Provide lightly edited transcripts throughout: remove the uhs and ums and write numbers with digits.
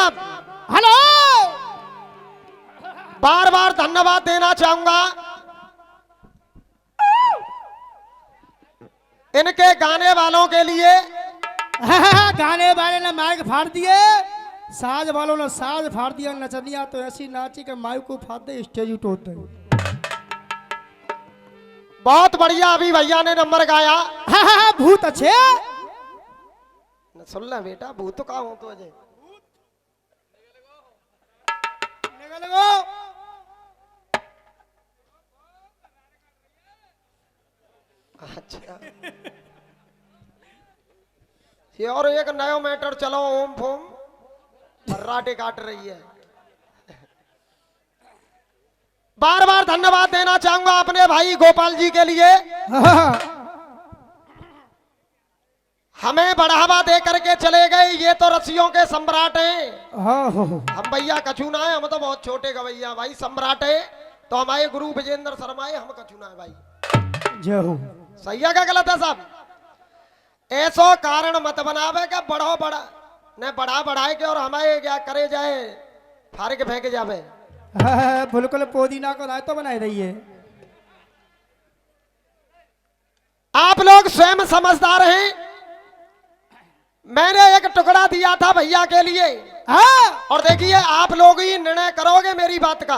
साहब हेलो। बार बार धन्यवाद देना चाहूंगा इनके गाने वालों के लिए। गाने वाले ने माइक फाड़ दिए, साज वालों ने साज फाड़ दिया, नचनिया तो ऐसी नाची के माइक को फाड़ दे, स्टेज उठो दे। बहुत बढ़िया अभी भैया ने नंबर गाया। भूत अच्छे सुन ले बेटा, भूत का हूं तो अजय। अच्छा ये और एक नया मैटर चलो, ओम फोम फर्राटे काट रही है। बार बार धन्यवाद देना चाहूंगा अपने भाई गोपाल जी के लिए। हमें बढ़ावा दे करके चले गए, ये तो रसियों के सम्राट हैं। हम भैया कछू ना है, हम तो बहुत छोटे गवैया भाई, सम्राट है तो हमारे गुरु विजेंद्र शर्मा है, हम कछू ना है भाई। जय हो। सही है क्या गलत है साहब? ऐसो कारण मत बनावे क्या बढ़ो बड़ा न बढ़ा बढ़ाए के और हमारे क्या करे जाए, फारे के फेंके जावे। बिल्कुल पुदीना को रायता बनाए रही है। आप लोग स्वयं समझदार हैं। मैंने एक टुकड़ा दिया था भैया के लिए, और देखिए आप लोग ही निर्णय करोगे मेरी बात का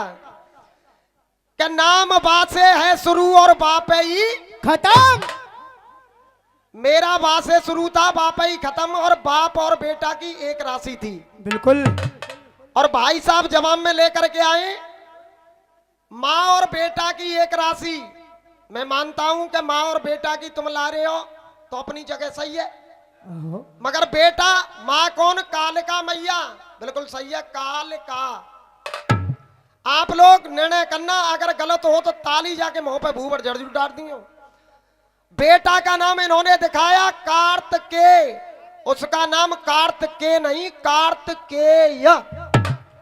कि नाम बात से है शुरू और बापे ही खत्म। मेरा बात से शुरू था, बापे ही खत्म, और बाप और बेटा की एक राशि थी। बिल्कुल। और भाई साहब जवाब में लेकर के आए माँ और बेटा की एक राशि। मैं मानता हूं कि माँ और बेटा की तुम ला रहे हो तो अपनी जगह सही है, मगर बेटा माँ कौन? कालिका मैया। बिल्कुल सही है, कालिका। आप लोग निर्णय करना, अगर गलत हो तो ताली जाके मुंह पे भूवर जड़ डाल दी हो। बेटा का नाम इन्होंने दिखाया कार्तिकेय, उसका नाम कार्तिकेय नहीं कार्तिकेय।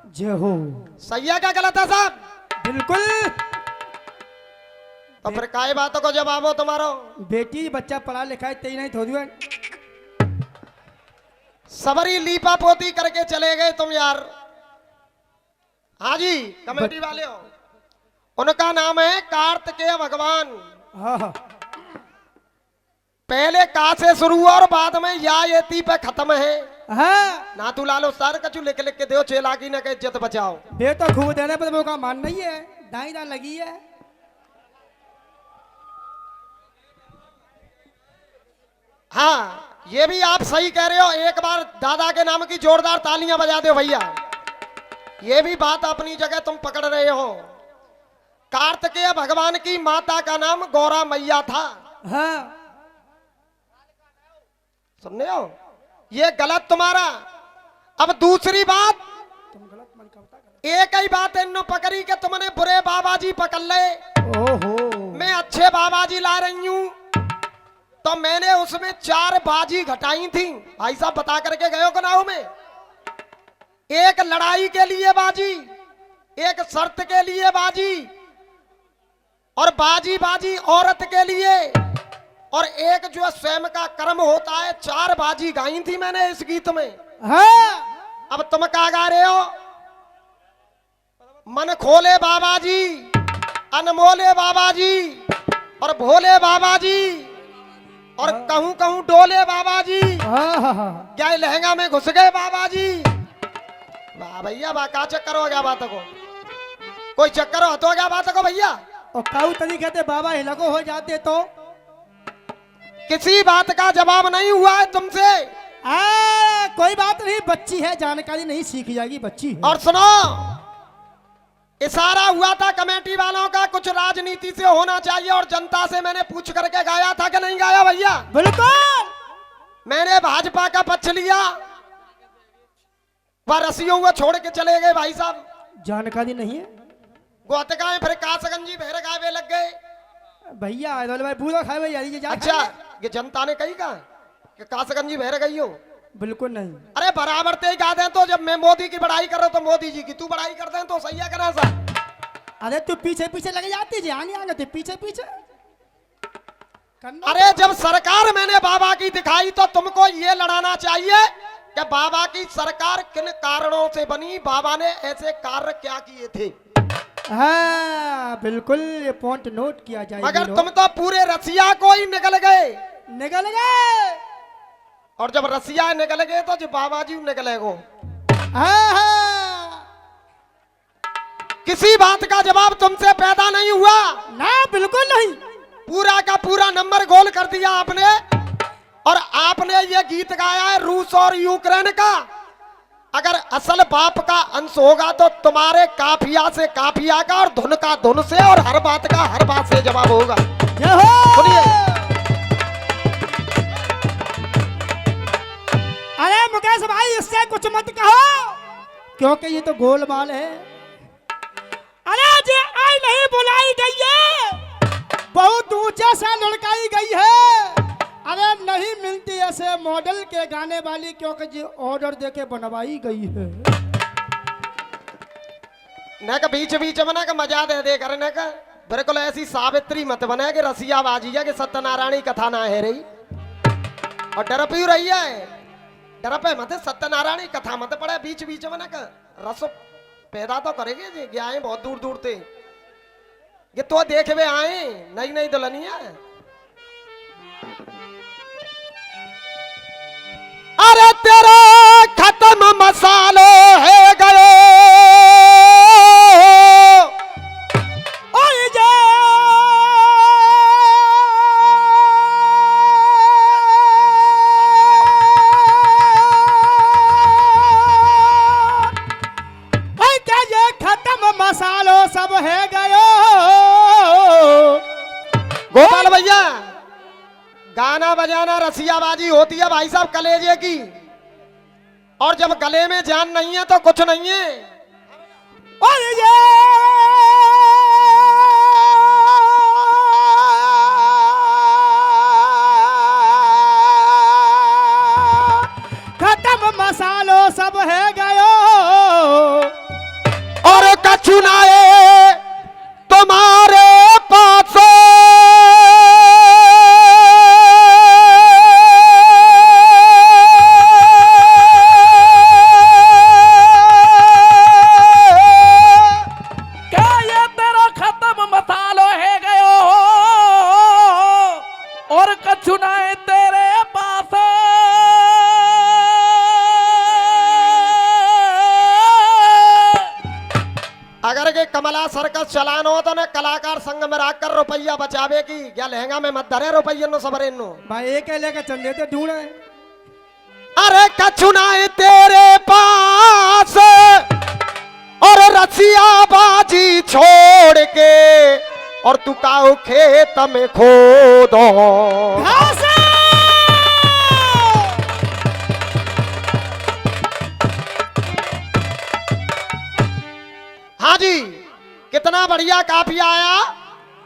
जय हो। सही है क्या गलत है साहब? बिल्कुल। तो फिर काय बातों को जवाब हो तुम्हारा? बेटी बच्चा पढ़ा लिखा है तेई नहीं थोड़ी है। सबरी लीपा पोती करके चले गए तुम यार। हाँ जी कमेटी वाले हो, उनका नाम है कार्तिकेय भगवान। हाँ। पहले का से शुरू और बाद में या ये ती पे खत्म है। हाँ। ना तू लालो सार कचू लिख लिख के दो, चेलाकी न के इज्जत बचाओ। बे तो खूब देने पर वो का मान नहीं है, दाई दान लगी है। हाँ ये भी आप सही कह रहे हो, एक बार दादा के नाम की जोरदार तालियां बजा दो भैया। ये भी बात अपनी जगह तुम पकड़ रहे हो। कार्तिकेय भगवान की माता का नाम गौरा मैया था। हाँ। सुनने हो, ये गलत तुम्हारा। अब दूसरी बात, तुम गलत मन करता। एक ही बात इन पकड़ी कि तुमने बुरे बाबा जी पकड़ ले। ओहो। मैं अच्छे बाबा जी ला रही हूं, तो मैंने उसमें 4 बाजी घटाई थी। भाई साहब बता करके गए हो गनाहों में, एक लड़ाई के लिए बाजी, एक शर्त के लिए बाजी, और बाजी बाजी औरत के लिए, और एक जो स्वयं का कर्म होता है। 4 बाजी गाई थी मैंने इस गीत में। हाँ। अब तुम क्या गा रहे हो? मन खोले बाबा जी, अनमोले बाबा जी, और भोले बाबा जी, और कहूं कहूं डोले बाबा जी। क्या लहंगा में घुस गए बाबा जी? वाह भैया वाह, का चक्कर हो गया बात को? कोई चक्कर हो तो क्या बात को भैया? और काऊ तनी कहते बाबा हिलको हो जाते तो किसी बात का जवाब नहीं हुआ है तुमसे। कोई बात नहीं, बच्ची है, जानकारी नहीं सीख जाएगी बच्ची है। और सुनो, इशारा हुआ था कमेटी वालों का कुछ राजनीति से होना चाहिए, और जनता से मैंने पूछ करके गाया था कि नहीं गाया भैया? बिल्कुल। मैंने भाजपा का पक्ष लिया, वह रसियों को छोड़ के चले गए भाई साहब। जानकारी नहीं है। गोतकाएं फिर कासगंजी बहर गावे लग गए भैया। भाई पूरा खाए भैया। अच्छा ये जनता ने कही का कि कासगंजी बहर गई हो? बिल्कुल नहीं। अरे बराबर ते ही गा दें, तो जब मैं मोदी की बड़ाई कर रहा हूं तो मोदी जी की तू बड़ाई कर दें तो सही है करा सा। अरे तू पीछे पीछे लग जाती जी, आगे आगे पीछे पीछे। अरे जब सरकार मैंने बाबा की दिखाई तो तुमको ये लड़ाना चाहिए कि बाबा की सरकार किन कारणों से बनी, बाबा ने ऐसे कार्य क्या किए थे। हाँ बिल्कुल, ये पॉइंट नोट किया जाए। मगर तुम तो पूरे रसिया को ही निकल गए। निकल गए। और जब रसिया निकल गए तो जो बाबा जी निकलेगो। हाँ। किसी बात का जवाब तुमसे पैदा नहीं हुआ ना, बिल्कुल नहीं। पूरा का पूरा नंबर गोल कर दिया आपने। और आपने ये गीत गाया है रूस और यूक्रेन का। अगर असल बाप का अंश होगा तो तुम्हारे काफिया से काफिया का और धुन का धुन से और हर बात का हर बात से जवाब होगा। सुनिए। अरे मुकेश भाई, इससे कुछ मत कहो, क्योंकि ये तो गोलमाल है। अरे जे आई नहीं बुलाई गई है, बहुत ऊंचे से लड़काई गई है। अरे नहीं मिलती ऐसे मॉडल के गाने वाली, क्योंकि जी ऑर्डर देके बनवाई गई है। न का बीच बीच में ना का मजा दे दे करने का। बिल्कुल ऐसी सावित्री मत बने कि रसिया बाजी है कि सत्यनारायणी कथा ना है रही। और डर पी रही है, डर पे मत सत्यनारायणी कथा मत पड़े बीच बीच में ना का। रस पैदा तो करेंगे जी, गया है बहुत दूर दूर से ये तो देखे हुए आए नई नई दुल्हनिया। अरे तेरा खत्म मसालो है गयो ओए जा ओए क्या ये खत्म मसालो सब है गयो। गोपाल भैया, गाना बजाना रसियाबाजी होती है भाई साहब कलेजे की। और जब गले में जान नहीं है तो कुछ नहीं है। और ये खत्म मसालो सब है गयो। और कछुनाए तुम्हारे पास कमला सर्कस चलानो तो ने कलाकार संग में राख कर रुपया बचावे की क्या लहंगा में मत धरे रुपये नो सबरे नो भाई एक लेकर चंदे तो ढूंढे। अरे कछुनाए तेरे पास और रसिया बाजी छोड़ के और तू काऊ खेत में खो दो। हाँ जी, कितना बढ़िया काफिया आया।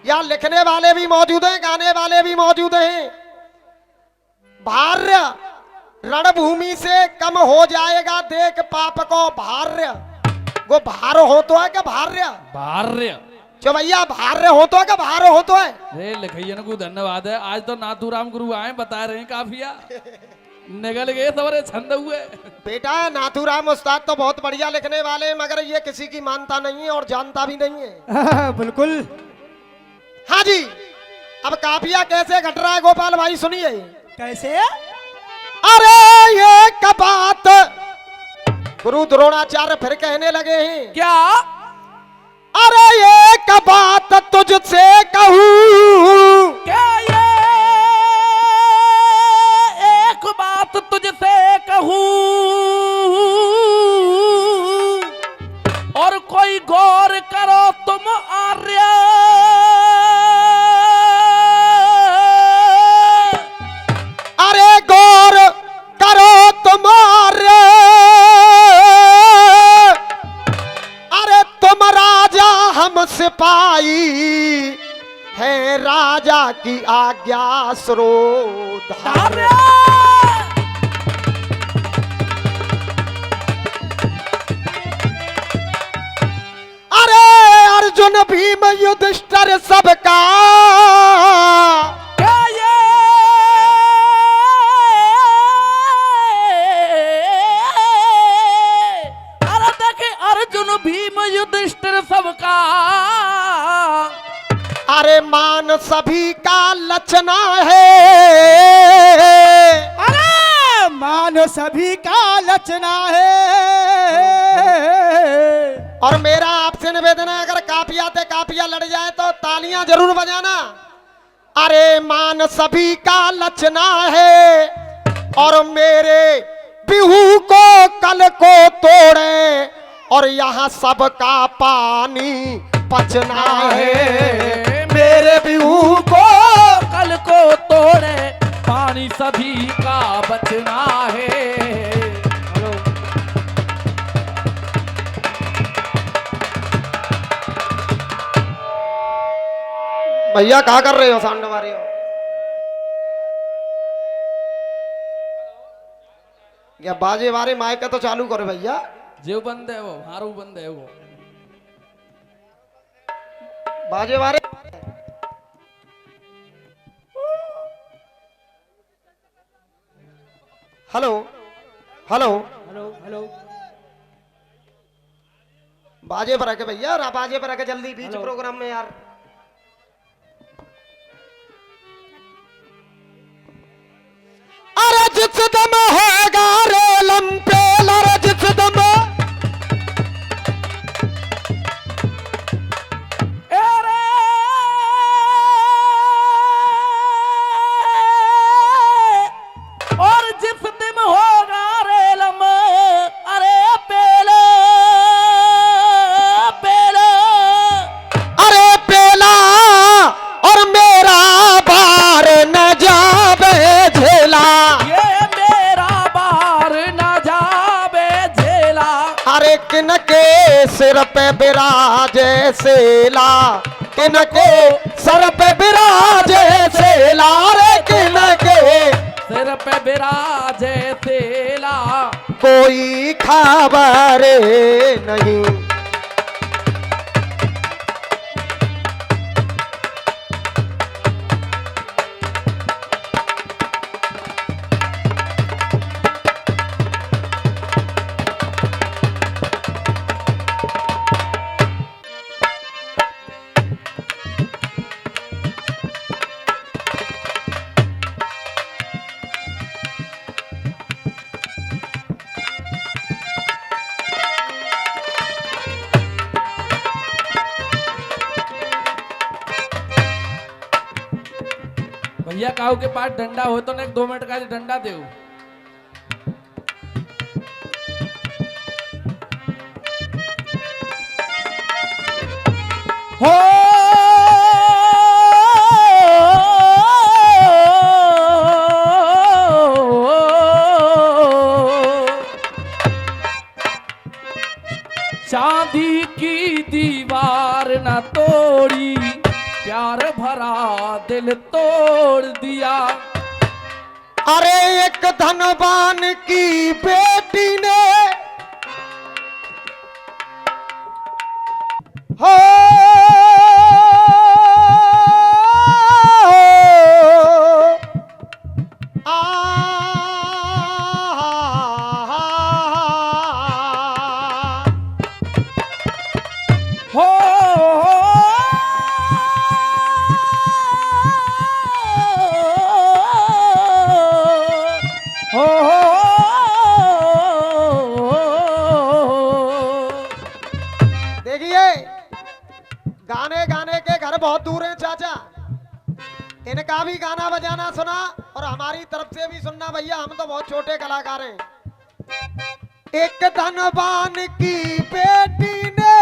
यहाँ लिखने वाले भी मौजूद हैं, गाने वाले भी मौजूद हैं। भार्य रणभूमि से कम हो जाएगा देख पाप को भार्य। वो भार हो तो है क्या भार्य? भार्य जो भैया भार्य हो तो है क्या भार हो तो है? अरे लिखैयन को धन्यवाद है। आज तो नाथूराम गुरु आए बता रहे हैं काफिया निकल गए सवरे छंद हुए। बेटा नाथूराम उस्ताद तो बहुत बढ़िया लिखने वाले हैं, मगर ये किसी की मानता नहीं है और जानता भी नहीं है। बिल्कुल। हाँ जी, अब काफिया कैसे घट रहा है गोपाल भाई सुनिए। कैसे? अरे ये कबात गुरु द्रोणाचार्य फिर कहने लगे हैं। क्या? अरे ये कबात तुझसे कहूं क्या ये एक बात तुझसे कहूं और कोई गौर करो तुम आर्य। अरे गौर करो तुम आर्य। अरे तुम राजा हम सिपाही है राजा की आज्ञा श्रोधार्य। अरे अर्जुन भीम युधिष्ठिर सबका क्या ये अर्जुन भीम युधिष्ठिर सबका, अरे मान सभी का लचना है। अरे मान सभी का लचना है। और मेरा आपसे निवेदन है, अगर काफिया ते काफिया लड़ जाए तो तालियां जरूर बजाना। अरे मान सभी का लचना है, और मेरे बिहू को कल को तोड़े, और यहाँ सबका पानी पचना है। मेरे बिहू को कल को तोड़े, पानी सभी का बचना है। भैया क्या कर रहे हो, साउंड मारे हो? क्या बाजे वारे माइक तो चालू करो भैया। जो बंद है वो, हारू बंद है वो। बाजे वारे हेलो हेलो हेलो हेलो। बाजे पर आके भैया, बाजे पर आके जल्दी बीच हेलो। प्रोग्राम में यार। अरे जिस दम होगा रेलम पे लड़, जिस दम और जिस दिन होगा रेलम, अरे पेला पेला, अरे पेला, और मेरा बार न जावे झेला। ये मेरा बार न जावे झेला। अरे किनके सिर पे बिराजे सेला, किनके सर पे बिराजे सेला, रे किनके सिर पे बिराजे तेला, कोई खबर नहीं। भैया काऊ के पास डंडा हो तो ने 2 मिनट का डंडा दे। हो चांदी की दीवार न तोड़ी, प्यार भरा दिल तोड़ दिया। अरे एक धनवान की बेटी ने हो गाने गाने के घर बहुत दूर हैं चाचा, इनका भी गाना बजाना सुना और हमारी तरफ से भी सुनना भैया, हम तो बहुत छोटे कलाकार हैं। एक धनवान की बेटी ने,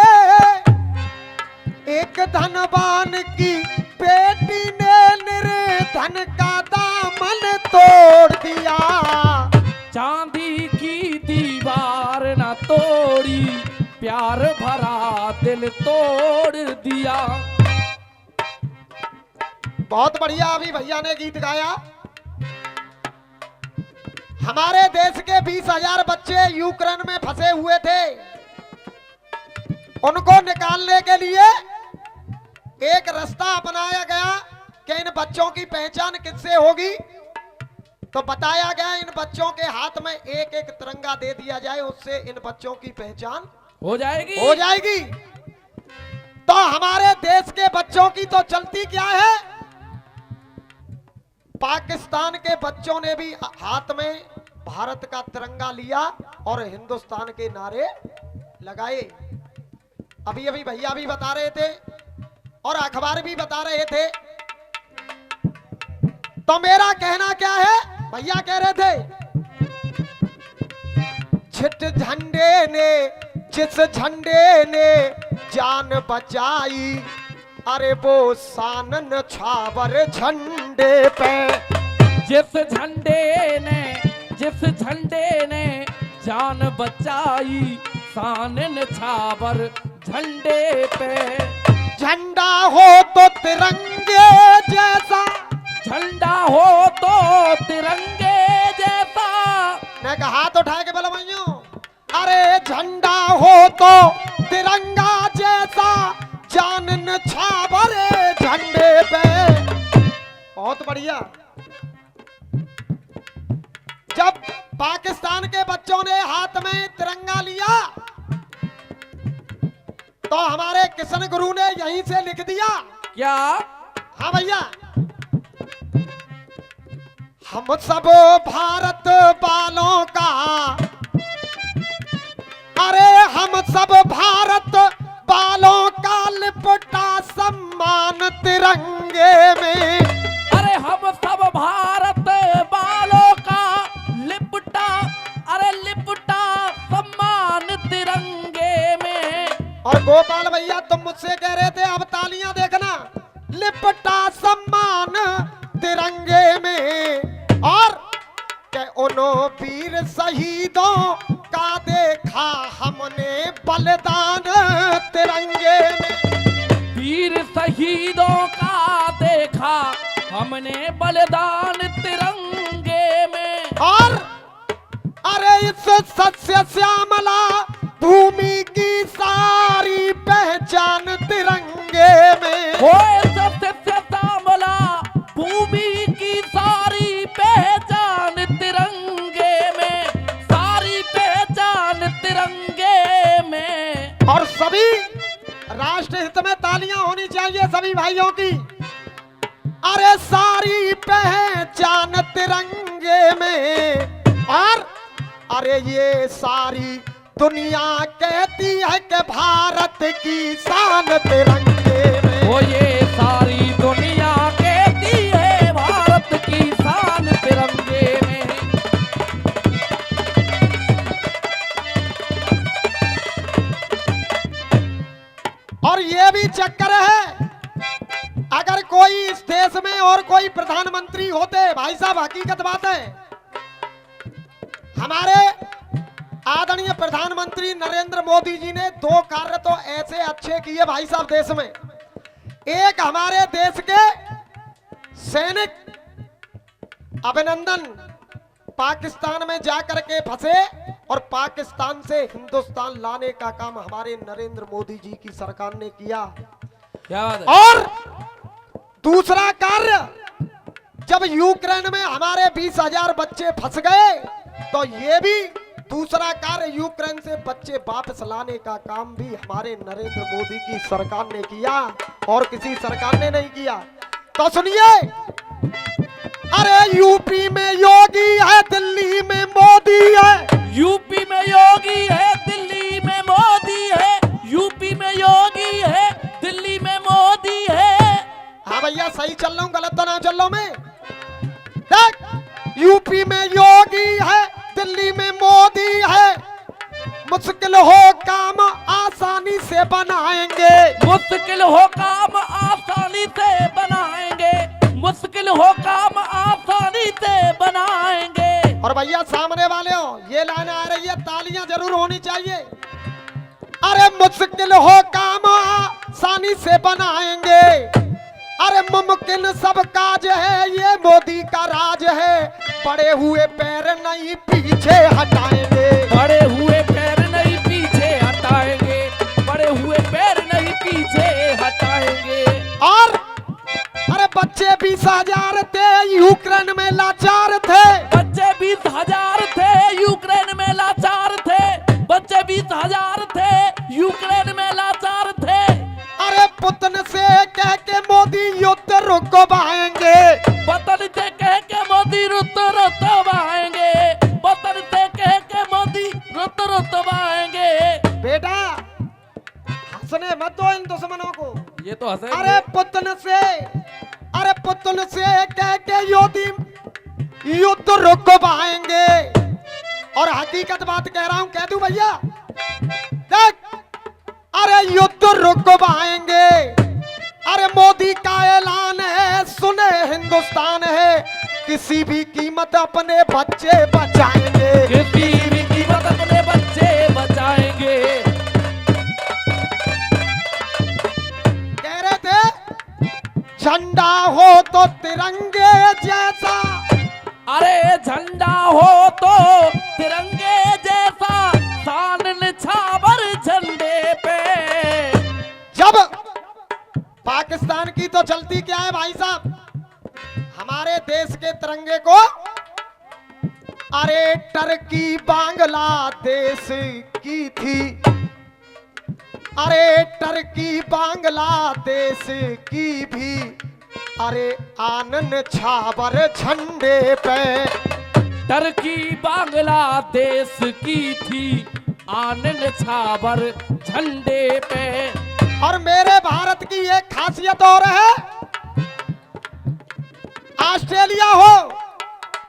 एक धनवान की बेटी ने निर्धन का दामन तोड़ दिया। चांदी की दीवार न तोड़ी, प्यार भरा दिल तोड़ दिया। बहुत बढ़िया अभी भैया ने गीत गाया। हमारे देश के 20,000 बच्चे यूक्रेन में फंसे हुए थे, उनको निकालने के लिए एक रास्ता अपनाया गया कि इन बच्चों की पहचान किससे होगी। तो बताया गया इन बच्चों के हाथ में एक एक तिरंगा दे दिया जाए, उससे इन बच्चों की पहचान हो जाएगी। हो जाएगी। तो हमारे देश के बच्चों की तो चलती क्या है, पाकिस्तान के बच्चों ने भी हाथ में भारत का तिरंगा लिया और हिंदुस्तान के नारे लगाए। अभी अभी भैया भी बता रहे थे और अखबार भी बता रहे थे। तो मेरा कहना क्या है, भैया कह रहे थे, छिट झंडे ने, जिस झंडे ने जान बचाई, अरे वो सानन छावर झंडे पे। जिस झंडे ने जान बचाई, सानन छावर झंडे पे। झंडा हो तो तिरंगे जैसा, झंडा हो तो तिरंगे जैसा। मैं कहा हाथ उठाए के बोला भाइयों, अरे झंडा हो तो तिरंगा जैसा, जानन छावर झंडे पे। बहुत बढ़िया। जब पाकिस्तान के बच्चों ने हाथ में तिरंगा लिया तो हमारे किशन गुरु ने यहीं से लिख दिया क्या? हाँ भैया, हम सब भारत वालों का, अरे हम सब भारत वालों का लिपटा सम्मान तिरंगे में। अरे हम सब भारत वालों का लिपटा, अरे लिपटा सम्मान तिरंगे में। और गोपाल भैया तुम मुझसे कह रहे थे, अब तालियां देखना, लिपटा सम्मान तिरंगे में। और के उन्हों वीर शहीदों का देखा हमने बलिदान तिरंगे में। वीर शहीदों का देखा हमने बलिदान तिरंगे में। और अरे इस सस्य श्यामला भूमि की सारी पहचान तिरंगे में। वो सत्य श्यामला भूमि की सारी पहचान तिरंगे में, सारी पहचान तिरंगे में। और सभी राष्ट्र हित में तालियां होनी चाहिए सभी भाइयों की। अरे सारी पहचान तिरंगे में। और अरे ये सारी दुनिया कहती है कि भारत की शान तिरंगे में। वो ये सारी दुनिया कहती है भारत की शान तिरंगे में। और ये भी चक्कर है, अगर कोई इस देश में और कोई प्रधानमंत्री होते, भाई साहब हकीकत बात है, हमारे आदरणीय प्रधानमंत्री नरेंद्र मोदी जी ने दो कार्य तो ऐसे अच्छे किए भाई साहब देश में। एक, हमारे देश के सैनिक अभिनंदन पाकिस्तान में जाकर के फंसे और पाकिस्तान से हिंदुस्तान लाने का काम हमारे नरेंद्र मोदी जी की सरकार ने किया। क्या बात है? और दूसरा कार्य, जब यूक्रेन में हमारे 20,000 बच्चे फंस गए तो ये भी दूसरा कार्य, यूक्रेन से बच्चे वापस लाने का काम भी हमारे नरेंद्र मोदी की सरकार ने किया और किसी सरकार ने नहीं किया। तो सुनिए, अरे यूपी में योगी है, दिल्ली में मोदी है। यूपी में योगी है, दिल्ली में मोदी है। यूपी में योगी है, दिल्ली में मोदी है। हाँ भैया, सही चल रहा हूँ, गलत तो ना चल रहा हूँ मैं। देख, यूपी में योगी है, दिल्ली में मोदी है। मुश्किल हो काम आसानी से बनाएंगे। मुश्किल हो काम आसानी से बनाएंगे। मुश्किल हो काम आसानी से बनाएंगे। और भैया सामने वाले हो, ये लाइन आ रही है, तालियां जरूर होनी चाहिए। अरे मुश्किल हो काम आसानी से बनाएंगे। अरे मुमकिन सब काज है, ये मोदी का राज है। पड़े हुए पैर नहीं पीछे हटाएंगे। पड़े हुए पैर नहीं पीछे हटाएंगे। पड़े हुए पैर नहीं पीछे हटाएंगे। और अरे बच्चे 20,000 थे, यूक्रेन में लाचार थे। बच्चे 20,000 थे, यूक्रेन में लाचार थे। बच्चे 20,000 थे, जवाब दो इन दुश्मनों को। ये तो हंसेंगे। अरे पुतन से कह के युद्ध रुकवाएंगे। और हकीकत बात कह रहा हूं, कह दूं भैया, देख, अरे युद्ध रुकवाएंगे। अरे मोदी का ऐलान है, सुने हिंदुस्तान है, किसी भी कीमत अपने बच्चे बचाएंगे। किसी भी कीमत अपने बच्चे बचाएंगे। कह रहे थे झंडा हो तो तिरंगे जैसा। अरे झंडा हो तो तिरंगे जैसा, शान निछावर झंडे पे। जब पाकिस्तान की तो चलती क्या है भाई साहब, हमारे देश के तिरंगे को अरे टर्की बांग्लादेश की थी। अरे टर्की बांग्लादेश की भी अरे आनन छावर झंडे पे। टर्की बांग्लादेश की थी, आनन छावर झंडे पे। और मेरे भारत की एक खासियत और है, ऑस्ट्रेलिया हो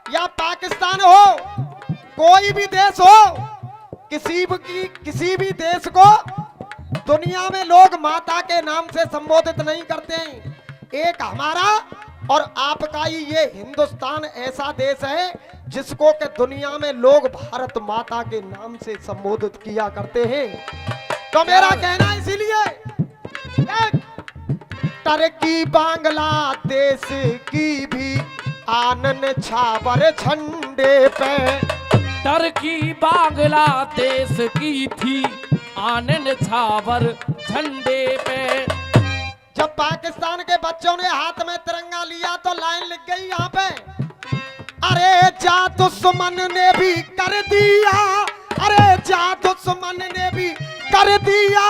या पाकिस्तान हो, कोई भी देश हो, किसी भी देश को दुनिया में लोग माता के नाम से संबोधित नहीं करते हैं। एक हमारा और आपका ही ये हिंदुस्तान ऐसा देश है जिसको के दुनिया में लोग भारत माता के नाम से संबोधित किया करते हैं। तो मेरा कहना इसीलिए, टर्की बांग्लादेश की भी आनन छावर झंडे पे। टर्की बांग्लादेश की थी, आनन छावर झंडे पे। जब पाकिस्तान के बच्चों ने हाथ में तिरंगा लिया तो लाइन लिख गई यहाँ पे, अरे जा दुश्मन ने भी कर दिया, अरे जा दुश्मन ने भी कर दिया,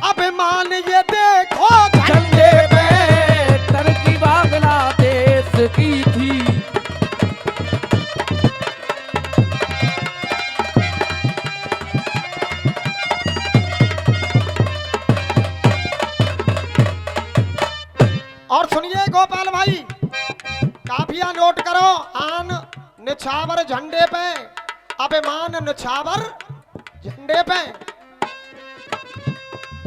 अभिमान ये देखो झंडे पे। टर्की बांग्लादेश की थी। और सुनिए गोपाल भाई, काफिया नोट करो, आन निछावर झंडे पे, अभिमान निछावर झंडे पे।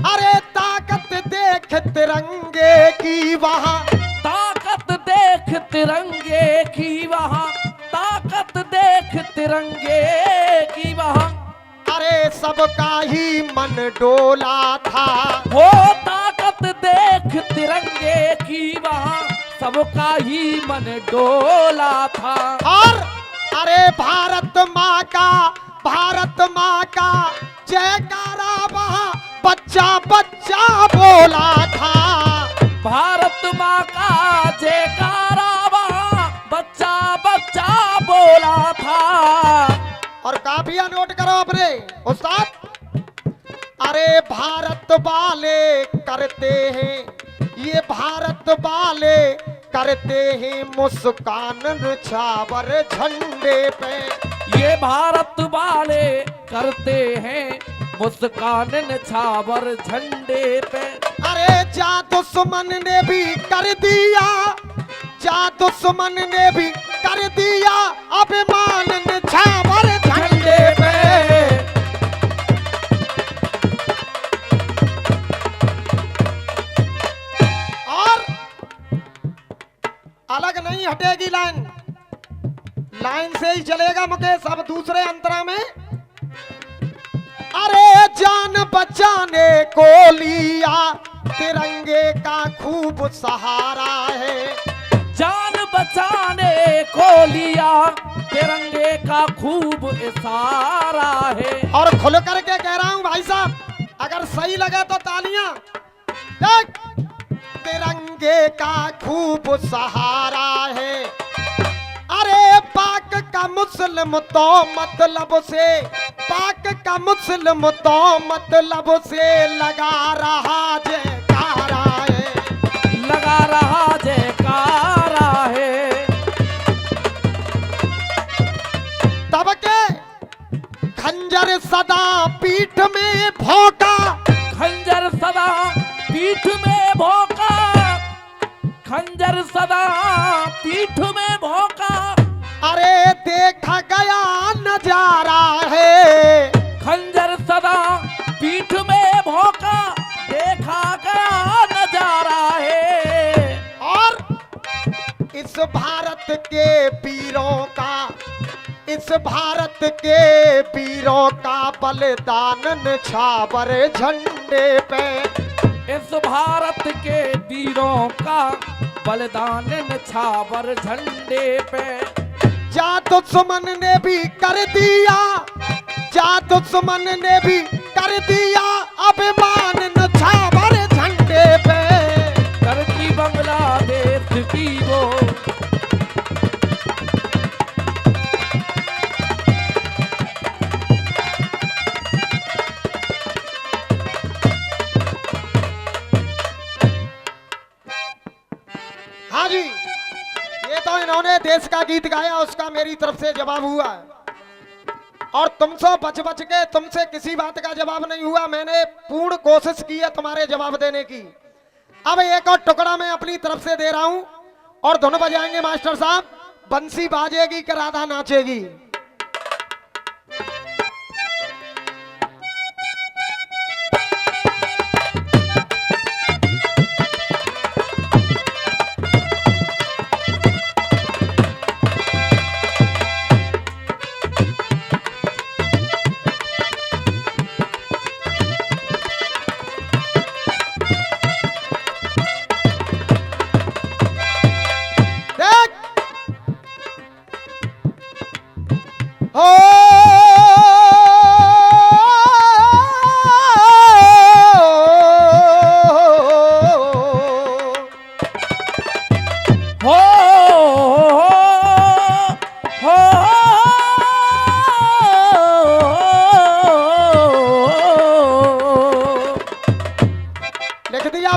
अरे ताकत देख तिरंगे की वहां, ताकत देख तिरंगे की वहां, ताकत देख तिरंगे की वहां। अरे सबका ही मन डोला था। हो ताकत देख तिरंगे की वहां, सबका ही मन डोला था। और अरे भारत माँ का जयकारा वहां बच्चा बच्चा बोला था। भारत माँ का जयकारा वहां बच्चा बच्चा बोला था। और काफिया नोट करो अपने उस्ताद, अरे भारत वाले करते हैं, ये भारत वाले करते हैं मुस्कान छावर झंडे पे। ये भारत वाले करते हैं मुस्कान छावर झंडे पे। अरे जा दुश्मन ने भी कर दिया, जा दुश्मन ने भी कर दिया, अभिमान छावर झंडे पे। और अलग नहीं हटेगी लाइन, लाइन से ही चलेगा मुकेश। अब दूसरे अंतरा में, अरे जान बचाने को लिया, तिरंगे का खूब सहारा है। जान बचाने को लिया, तिरंगे का खूब इशारा है। और खुल करके कह रहा हूं भाई साहब, अगर सही लगे तो तालियां। देख, तिरंगे का खूब सहारा है। अरे पाक का मुस्लिम तो मतलब से, पाक का मुस्लिम तो मतलब से लगा रहा जयकारा है, लगा रहा जयकारा है। तब के खंजर सदा पीठ में भौंका, खंजर सदा इस भारत के वीरों का, इस भारत के वीरों का बलिदान न्यौछावर झंडे पे। इस भारत के वीरों का बलिदान न्यौछावर झंडे पे। जा दुश्मन ने भी कर दिया, जा दुश्मन ने भी कर दिया अभिमान न्यौछावर झंडे पे। धरती बांग्लादेश की वो, हाँ जी, ये तो इन्होंने देश का गीत गाया, उसका मेरी तरफ से जवाब हुआ है। और तुमसे बच बच के तुमसे किसी बात का जवाब नहीं हुआ। मैंने पूर्ण कोशिश की है तुम्हारे जवाब देने की। अब एक और टुकड़ा मैं अपनी तरफ से दे रहा हूं और धुन बजाएंगे मास्टर साहब। बंसी बाजेगी कि राधा नाचेगी?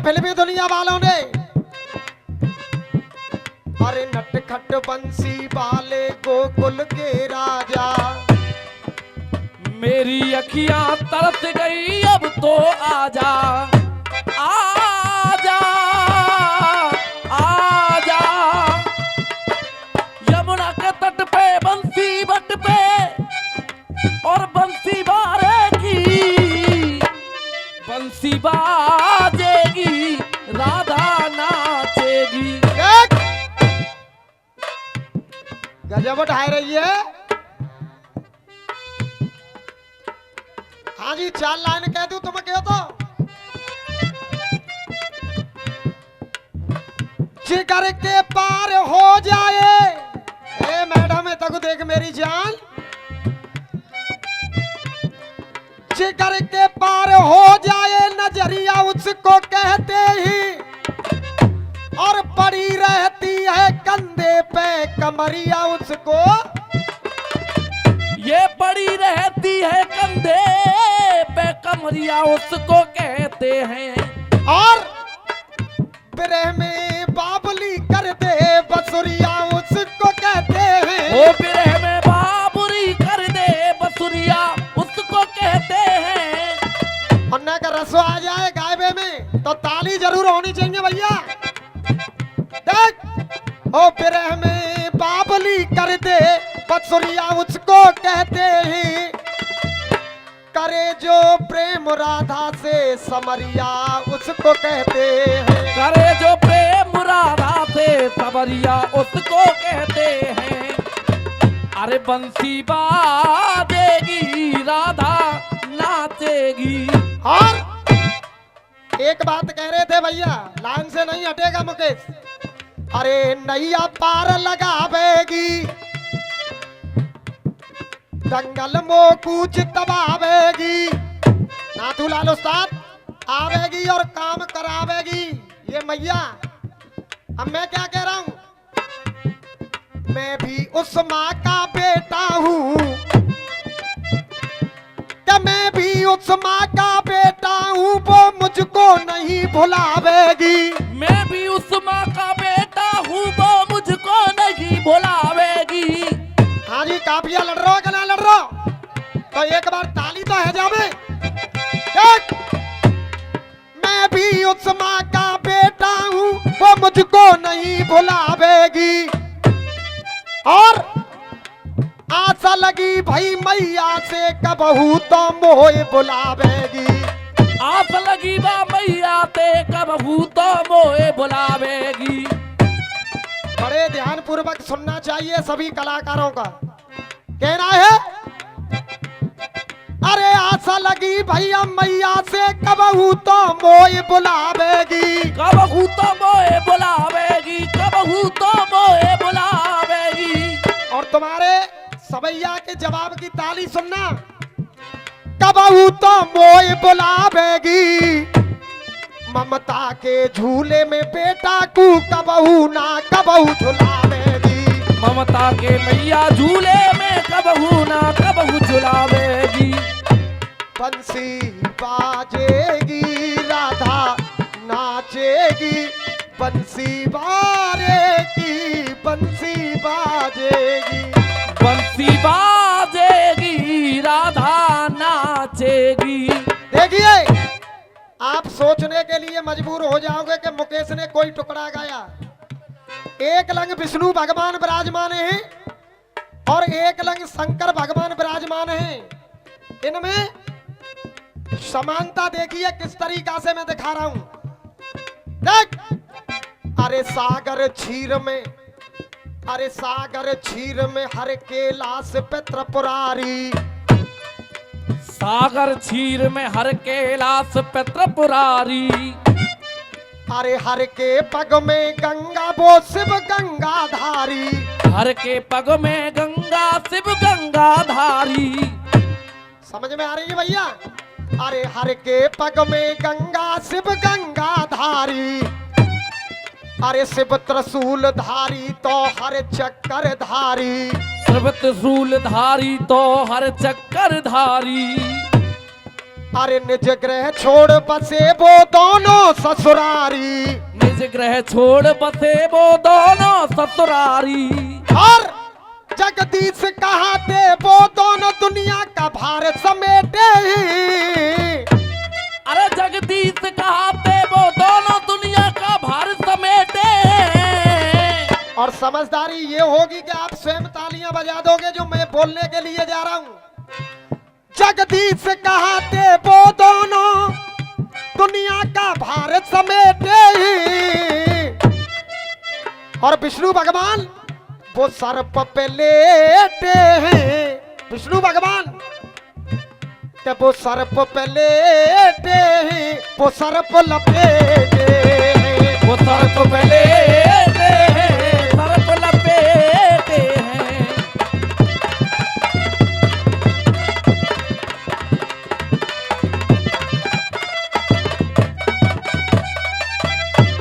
फिल्मी दुनिया वालों ने। अरे नटखट बंसी वाले गोकुल के राजा, मेरी अखियां तरस गई अब तो आजा, आजा, आजा। यमुना के तट पे बंसी बट पे और बंसी बाजेगी, बंसी बाजेगी, राधा नाचेगी। गजब उठाए रही है। हाँ जी, 4 लाइन कह दूं तुम कहो तो। जिगर के पार हो जाए, ए मैडम तक देख मेरी जान, जिगर के पार हो जाए नजरिया उसको कहते ही, और पड़ी रहती है कंधे पे कमरिया उसको, ये पड़ी रहती है कंधे पे कमरिया उसको कहते हैं। और बिरह में बाबुली कर दे बसुरिया उसको कहते हैं। ओ बिरह में बाबुरी कर दे बसुरिया उसको कहते हैं। अन्ना का रसवा आ जाए गायबे में तो ताली जरूर होनी चाहिए भैया। देख, ओ बिरह में बाबुली कर दे बसुरिया उसको कहते हैं। करे जो प्रेम राधा से समरिया उसको कहते हैं। करे जो प्रेम राधा से सबरिया उसको कहते हैं। अरे बंसी बाजेगी राधा नाचेगी। और एक बात कह रहे थे भैया, लाइन से नहीं हटेगा मुकेश। अरे नैया पार लगावेगी, दंगल मो कूच तबावेगी, नाथू लाल उस्ताद आवेगी और काम करावेगी ये मैया। अब मैं क्या कह रहा हूं, मैं भी उस माँ का बेटा हूँ, कि मैं भी उस माँ का बेटा हूँ, वो मुझको नहीं भुलावेगी। मैं भी उस माँ का बेटा हूँ, वो मुझको नहीं भुलावेगी। हाँ जी, काफिया लड़ रहा हो कि ना लड़ रहा हो? तो एक बार ताली तो है जावे। देख, मैं भी उस माँ का बेटा हूँ, वो मुझको नहीं भुलावेगी। और आशा लगी भाई मैया से कबहू तो मोए बुलावेगी। आस लगी बा मैया ते कबहू तो मोए बुलावेगी। बड़े बड़े ध्यान पूर्वक सुनना चाहिए सभी कलाकारों का। कहना है, अरे आशा लगी भैया मैया से कबहू तो मोए बुलावेगी, कबहू तो मोए बुलावेगी, कबहू तो मोए बुलावेगी। और तुम्हारे सवैया के जवाब की ताली सुनना। कबहू तो मोए बुलावेगी, ममता के झूले में बेटा को कबहू ना कबहू झुलावेगी, ममता के मैया झूले में कबहू ना कबहू झुलावेगी। बंसी बाजेगी राधा नाचेगी, बंसी बाजेगी, बंसी बाजेगी, बंसी बाजेगी राधा नाचेगी। देखिए आप सोचने के लिए मजबूर हो जाओगे कि मुकेश ने कोई टुकड़ा गाया। एक लंग विष्णु भगवान विराजमान हैं और एक लंग शंकर भगवान विराजमान हैं। इनमें समानता देखिए किस तरीका से मैं दिखा रहा हूं। देख, अरे सागर क्षीर में, अरे सागर क्षीर में हर कैलाश पे त्रिपुरारी, सागर क्षीर में हर कैलाश पे त्रिपुरारी। अरे हर के पग में गंगा वो शिव गंगाधारी, हर के पग में गंगा शिव गंगाधारी। समझ में आ रही है भैया? अरे हर के पग में गंगा शिव गंगाधारी, अरे शिव त्रिशूल धारी तो हर चक्कर धारी, शिव त्रिशूल धारी तो हर चक्कर धारी। अरे निज ग्रह छोड़ बसे वो दोनों ससुरारी, निज ग्रह छोड़ बसे वो दोनों ससुरारी। और जगदीश कहाते वो दोनों दुनिया का भार समेटे ही। अरे जगदीश कहाते वो दोनों दुनिया का भार समेटे। और समझदारी ये होगी कि आप स्वयं तालियां बजा दोगे जो मैं बोलने के लिए जा रहा हूं। जगदीश कहाते वो दोनों दुनिया का भार समेटे ही। और विष्णु भगवान वो सर्प पे लेटे हैं, विष्णु भगवान के वो सर्प पे लेटे हैं, वो सर्प लपेटे हैं, वो सर्प पे लेटे हैं, सर्प लपेटे हैं।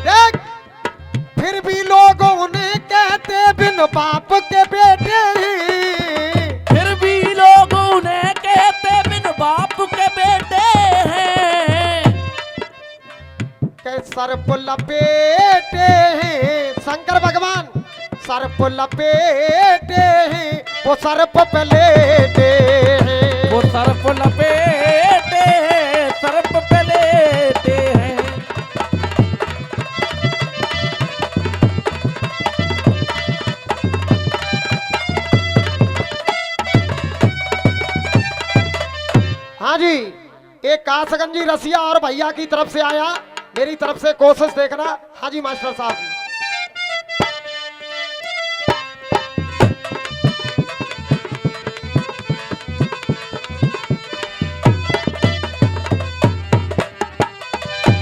देख, फिर भी लोगों ने कहते बिन बाप के बेटे हैं, फिर भी लोगों ने कहते बिन बाप के बेटे हैं। के सर्प लपेटे हैं, शंकर भगवान सर्प लपेटे हैं, वो सर्प पे लेटे हैं, वो सर्प लपेटे हैं, सर्प पे लेटे हैं। हाँ जी, एक कासगंजी रसिया और भैया की तरफ से आया, मेरी तरफ से कोशिश देखना। हाँ जी मास्टर साहब।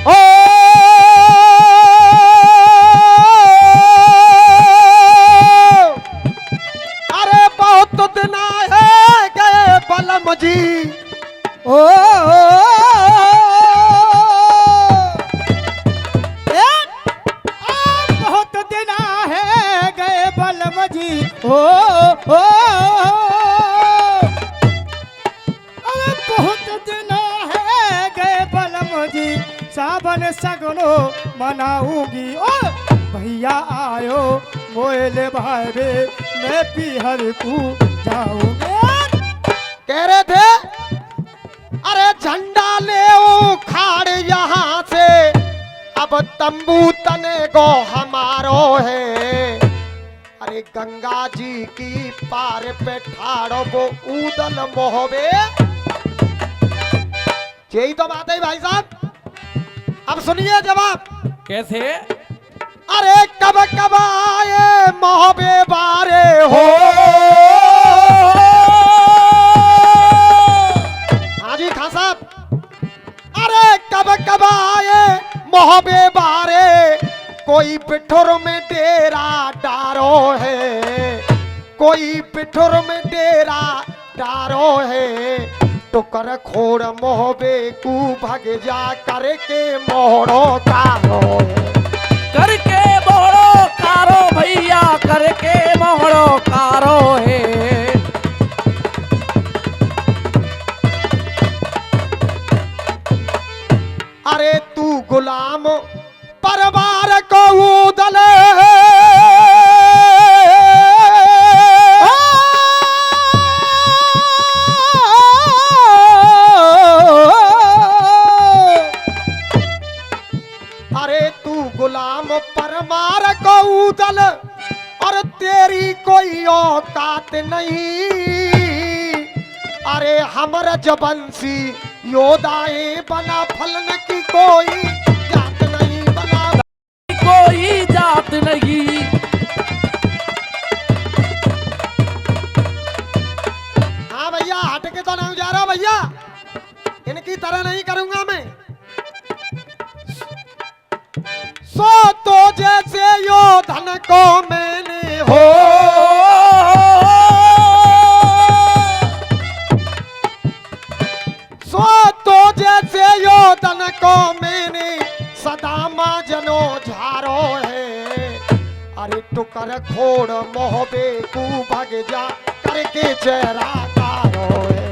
ओ अरे बहुत दिन है गए बलम जी, ओ बहुत दिन है गए बलम जी, ओ अरे बहुत दिन है गए बलम जी, सावन सगनो मनाऊंगी। ओ भैया आयो मोएले भाई रे, मैं पीहर को जाऊंगी। कह रहे थे अरे झंडा ले उखाड़ यहाँ से, अब तंबू तने गो हमारो है। अरे गंगा जी की पार पे ठाड़ो वो उदल मोहबे। यही तो बात है भाई साहब। अब सुनिए जवाब। कैसे? अरे कब कब आए मोहबे बारे हो। हाँ जी खान साहब। अरे कब कब आए मोहबे बारे, कोई पिठुर में डेरा डारो है, कोई पिठुर में डेरा डारो है। टुकर खोड़ मोहबे कू भग जा करके मोहरो कारो है। करके मोहरो कारो भैया, करके मोहरो कारो है। अरे तू गुलाम परवार को उदल, अरे तू गुलाम परमार को उदल, और तेरी कोई औकात नहीं। अरे हमर जबंसी योदाए बना फलन की कोई जात नहीं, बना कोई जात नहीं। हाँ भैया हट के तो नहीं जा रहा भैया, इनकी तरह नहीं करूंगा मैं। सो तो जैसे योधन को मैंने हो, सो तो जैसे योधन को मैंने सदा माँ जनो झारो है। अरे टुकर खोड़ मोहबे कू भग जा करके चेहरा तारो है।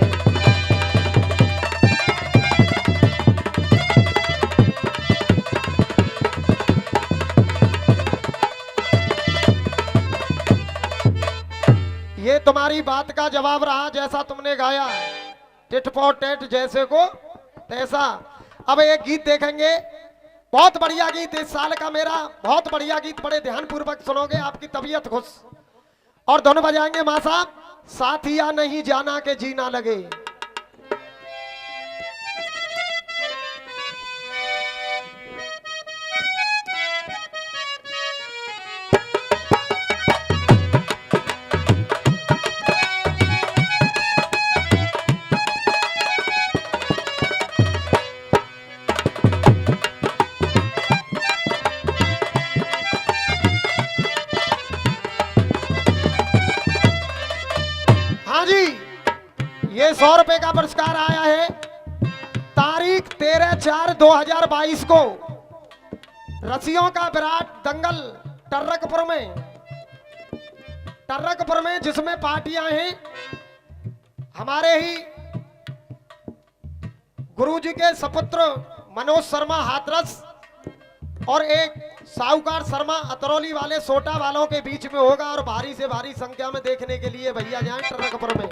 ये तुम्हारी बात का जवाब रहा, जैसा तुमने गाया टिट फॉर टेट जैसे को तैसा। अब एक गीत देखेंगे, बहुत बढ़िया गीत इस साल का मेरा, बहुत बढ़िया गीत, बड़े ध्यान पूर्वक सुनोगे, आपकी तबीयत खुश। और दोनों बजाएंगे मां साहब, साथिया नहीं जाना के जीना लगे। हाँ जी, ये 100 रुपए का पुरस्कार आया है। तारीख 13/4/2022 को रसियों का विराट दंगल टर्रकपुर में जिसमें पार्टियां हैं हमारे ही गुरुजी के सपुत्र मनोज शर्मा हाथरस और एक साहूकार शर्मा अतरौली वाले सोटा वालों के बीच में होगा, और भारी से भारी संख्या में देखने के लिए भैया जाएं टर्रकपुर में।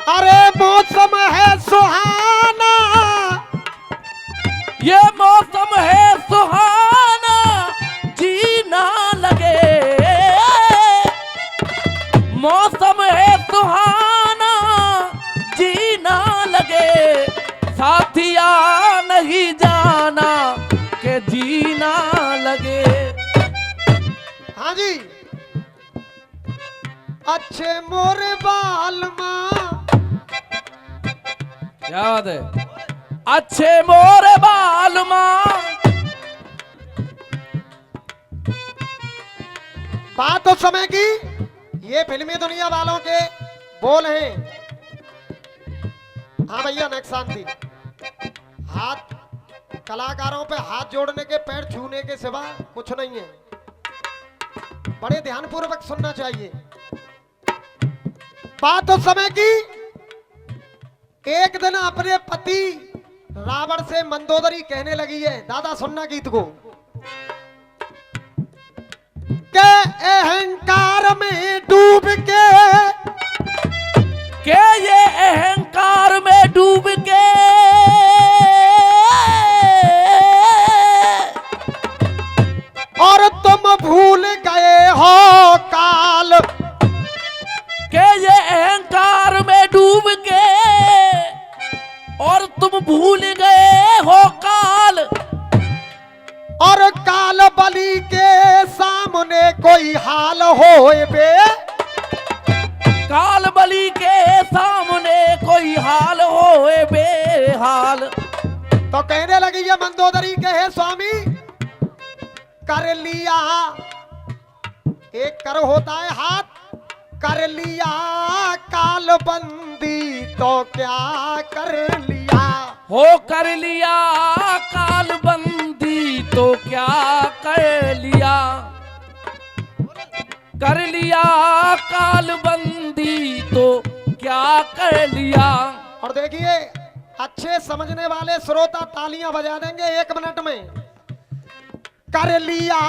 अरे मौसम है सुहाना, ये मौसम है सुहाना, जीना लगे। मौसम है सुहाना, जीना लगे। साथिया नहीं जाना के जीना लगे। हाँ जी। अच्छे मोर बाल माँ, क्या बात है। अच्छे मोरे बाल माँ, बात उस समय की, ये फिल्मी दुनिया वालों के बोल हैं। हाँ भैया नेक्स्ट शांति। हाथ कलाकारों पे हाथ जोड़ने के, पैर छूने के सिवा कुछ नहीं है। बड़े ध्यान पूर्वक सुनना चाहिए। बात उस समय की, एक दिन अपने पति रावण से मंदोदरी कहने लगी है। दादा सुनना गीत को। के अहंकार में डूब के ये अहंकार में डूब के और तुम भूल गए हो काल, के ये अहंकार में डूब के और तुम भूल गए हो काल, और काल बलि कोई हाल होए बे। काल बलि के सामने कोई हाल होए बेहाल। तो कहने लगी ये मंदोदरी कहे स्वामी कर लिया, एक कर होता है हाथ, कर लिया काल बंदी तो क्या कर लिया। हो कर लिया काल बंदी तो क्या कर लिया। कर लिया काल बंदी तो क्या कर लिया। और देखिए अच्छे समझने वाले श्रोता तालियां बजा देंगे 1 मिनट में। कर लिया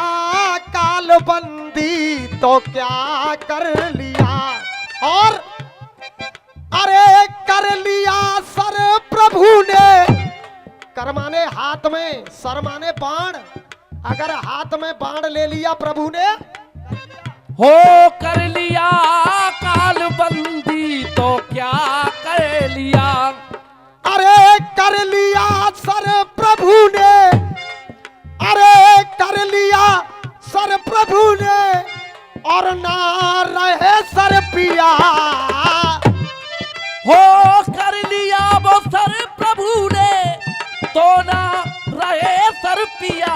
काल बंदी तो क्या कर लिया। और अरे कर लिया सर प्रभु ने, कर माने हाथ में, सर माने बाण। अगर हाथ में बाण ले लिया प्रभु ने, हो कर लिया काल बंदी तो क्या कर लिया। अरे कर लिया सर प्रभु ने, अरे कर लिया सर प्रभु ने और ना रहे सर पिया। हो कर लिया वो सर प्रभु ने तो ना रहे सर पिया।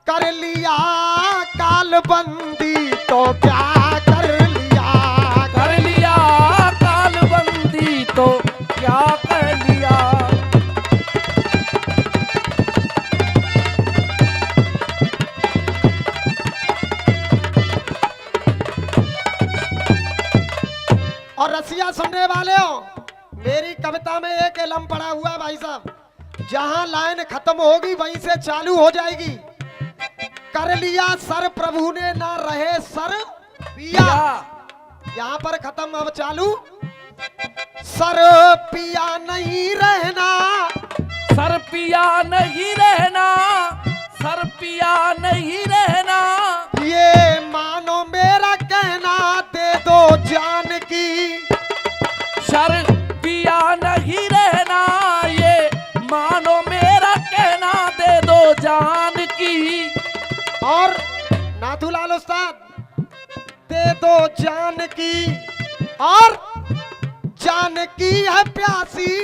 कर लिया काल बंदी तो क्या कर लिया। कर लिया काल बंदी तो क्या कर लिया। और रसिया सुनने वाले हो, मेरी कविता में एक एलम पड़ा हुआ है भाई साहब, जहां लाइन खत्म होगी वहीं से चालू हो जाएगी। कर लिया सर प्रभु ने ना रहे सर पिया, यहाँ पर खत्म अब चालू। सर पिया नहीं रहना, सर पिया नहीं रहना, सर पिया नहीं रहना। ये मानो मेरा कहना दे दो जान की। सर पिया नहीं रहना, ये मानो मेरा कहना दे दो जान की। और नाथूलाल उस्ताद दे दो जान की। और जान की है प्यासी,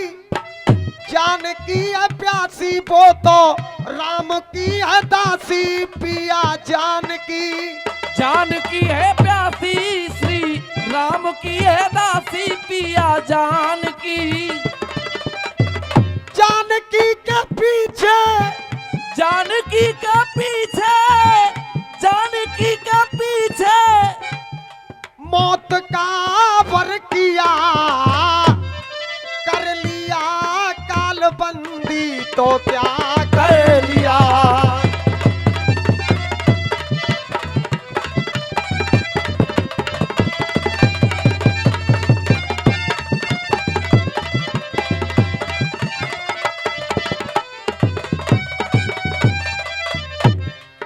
जान की है प्यासी, वो तो राम की है दासी पिया जान की। जान की है प्यासी श्री राम की है दासी पिया जान की। जानकी के पीछे, जानकी के पीछे, जानकी के पीछे मौत का वर किया। कर लिया काल बंदी तो क्या कर लिया।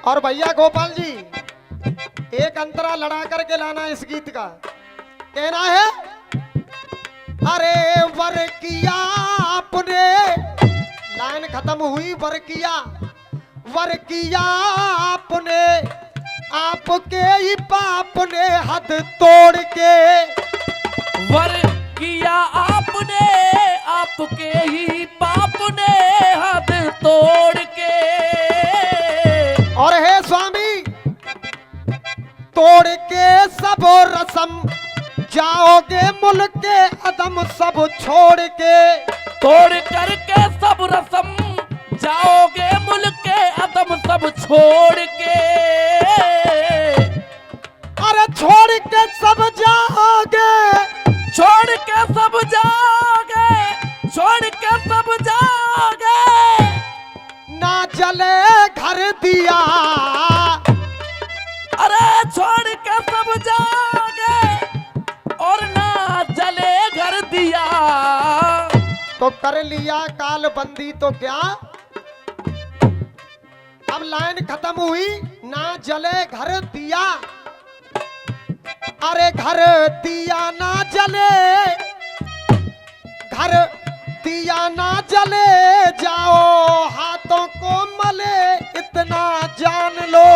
और भैया गोपाल जी एक अंतरा लड़ा करके लाना इस गीत का। कहना है अरे वर किया आपने, लाइन खत्म हुई वर किया, वर किया आपने, आपके ही पाप ने हद तोड़ के। वर किया आपने, आपके ही पाप ने हद तोड़ के। और हे स्वामी तोड़ के सब रसम, जाओगे मुल्क के अदम सब छोड़ के। तोड़ करके सब रसम, जाओगे मुल्क के अदम सब छोड़ के। अरे छोड़ के सब जाओगे, छोड़ के सब जाओगे, छोड़ के सब जाओगे। ना जले घर दिया। अरे छोड़ के सब जाओगे और ना जले घर दिया। तो कर लिया काल बंदी तो क्या। अब लाइन खत्म हुई, ना जले घर दिया। अरे घर दिया ना जले, घर दिया ना जले, जाओ हाथों को मले इतना जान लो।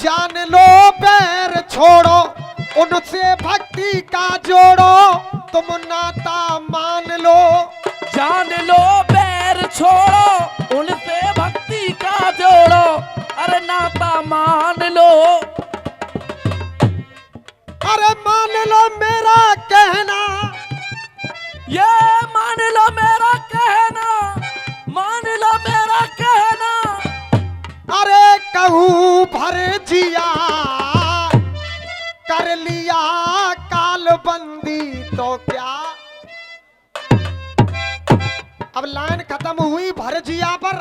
जान लो पैर छोड़ो उनसे भक्ति का जोड़ो तुम नाता मान लो। जान लो बैर छोड़ो उनसे भक्ति का जोड़ो अरे नाता मान लो। अरे मान लो मेरा कहना ये मान लो मेरा कहना मान लो मेरा कहना। अरे कहूँ भर जिया कर लिया काल बंदी तो क्या। अब लाइन खत्म हुई भर जिया पर।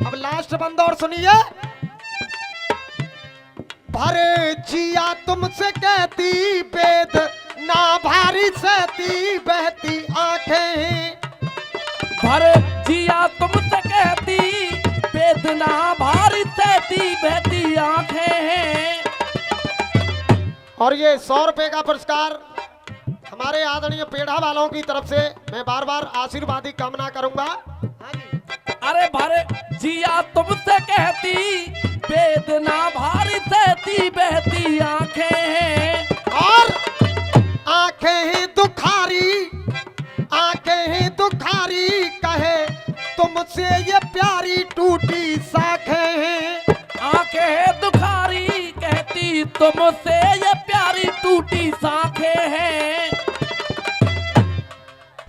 अब लास्ट बंद और सुनिए। भर जिया तुमसे कहती वेद ना भारी सहती बहती आंखें। भर जिया तुमसे कहती वेदना भारी सहती बहती आंखें हैं। और ये 100 रुपए का पुरस्कार हमारे आदरणीय पेड़ा वालों की तरफ से मैं बार बार आशीर्वाद की कामना करूंगा। हाँ जी। अरे भर जिया तुमसे कहती वेदना भारी सहती बहती आंखें हैं। और आंखें ही दुखारी कहे तुमसे ये प्यारी टूटी साखें हैं। आंखें दुखारी कहती तुमसे ये प्यारी टूटी साखें हैं।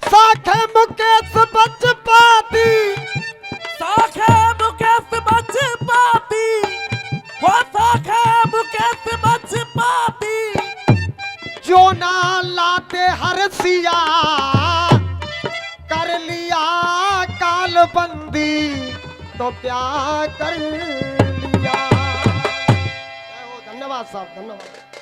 साखें मुकेश बच पाती साखें मुकेश बच पाती वो साखें मुकेश बच पाती। जो ना लाते हर सिया कर लिया काल बंदी तो क्या कर लिया। धन्यवाद साहब, धन्यवाद।